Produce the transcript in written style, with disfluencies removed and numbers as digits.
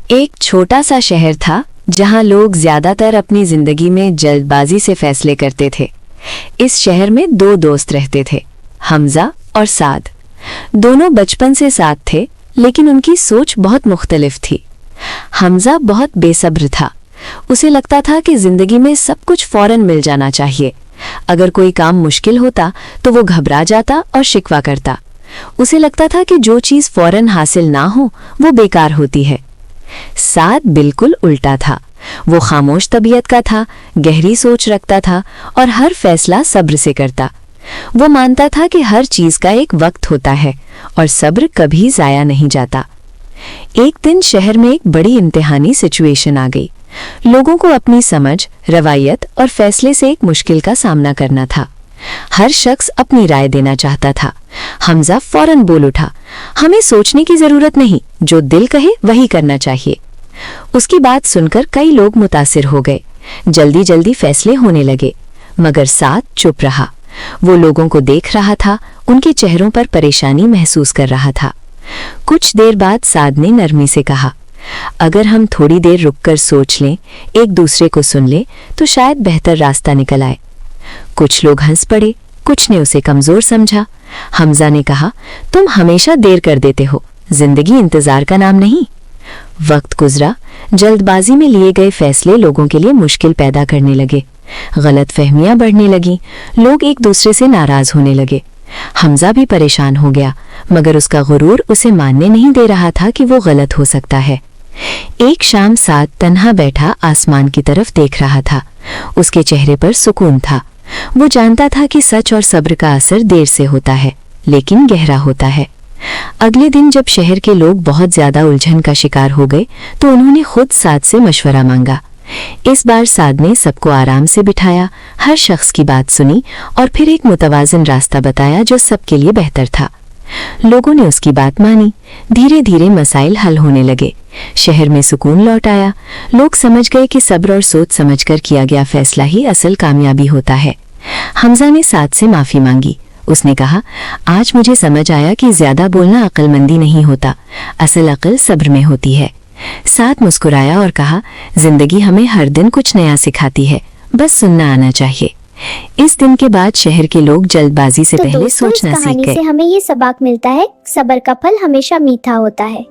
एक छोटा सा शहर था जहां लोग ज्यादातर अपनी जिंदगी में जल्दबाजी से फैसले करते थे। इस शहर में दो दोस्त रहते थे, हमजा और साद। दोनों बचपन से साथ थे, लेकिन उनकी सोच बहुत मुख्तलिफ थी। हमजा बहुत बेसब्र था। उसे लगता था कि जिंदगी में सब कुछ फौरन मिल जाना चाहिए। अगर कोई काम मुश्किल होता तो वो घबरा जाता और शिकवा करता। उसे लगता था कि जो चीज फौरन हासिल ना हो वो बेकार होती है। साद बिल्कुल उल्टा था। वो खामोश तबीयत का था, गहरी सोच रखता था और हर फैसला सब्र से करता। वो मानता था कि हर चीज का एक वक्त होता है और सब्र कभी जाया नहीं जाता। एक दिन शहर में एक बड़ी इम्तिहानी सिचुएशन आ गई। लोगों को अपनी समझ, रवायत और फैसले से एक मुश्किल का सामना करना था। हर शख्स अपनी राय देना चाहता था। हमजा फौरन बोल उठा, हमें सोचने की जरूरत नहीं, जो दिल कहे वही करना चाहिए। उसकी बात सुनकर कई लोग मुतासिर हो गए। जल्दी जल्दी फैसले होने लगे, मगर साद चुप रहा। वो लोगों को देख रहा था, उनके चेहरों पर परेशानी महसूस कर रहा था। कुछ देर बाद साद ने नरमी से कहा, अगर हम थोड़ी देर रुककर सोच लें, एक दूसरे को सुन लें, तो शायद बेहतर रास्ता निकल आए। कुछ लोग हंस पड़े, कुछ ने उसे कमजोर समझा। हमजा ने कहा, तुम हमेशा देर कर देते हो, जिंदगी इंतजार का नाम नहीं। वक्त गुजरा, जल्दबाजी में लिए गए फैसले लोगों के लिए मुश्किल पैदा करने लगे। गलत फहमियां बढ़ने लगीं, लोग एक दूसरे से नाराज होने लगे। हमजा भी परेशान हो गया, मगर उसका गुरूर उसे मानने नहीं दे रहा था कि वो गलत हो सकता है। एक शाम साद तन्हा बैठा आसमान की तरफ देख रहा था। उसके चेहरे पर सुकून था। वो जानता था कि सच और सब्र का असर देर से होता है, लेकिन गहरा होता है। अगले दिन जब शहर के लोग बहुत ज्यादा उलझन का शिकार हो गए, तो उन्होंने खुद साद से मशवरा मांगा। इस बार साद ने सबको आराम से बिठाया, हर शख्स की बात सुनी और फिर एक मुतवाज़िन रास्ता बताया जो सबके लिए बेहतर था। लोगों ने उसकी बात मानी। धीरे धीरे मसाइल हल होने लगे। शहर में सुकून लौट आया। लोग समझ गए कि सब्र और सोच समझकर किया गया फैसला ही असल कामयाबी होता है। हमजा ने साद से माफी मांगी। उसने कहा, आज मुझे समझ आया कि ज्यादा बोलना अक्लमंदी नहीं होता, असल अक्ल सब्र में होती है। साद मुस्कुराया और कहा, जिंदगी हमें हर दिन कुछ नया सिखाती है, बस सुनना आना चाहिए। इस दिन के बाद शहर के लोग जल्दबाजी से पहले सोचना सीख गए। से हमें ये सबक मिलता है, सब्र का फल हमेशा मीठा होता है।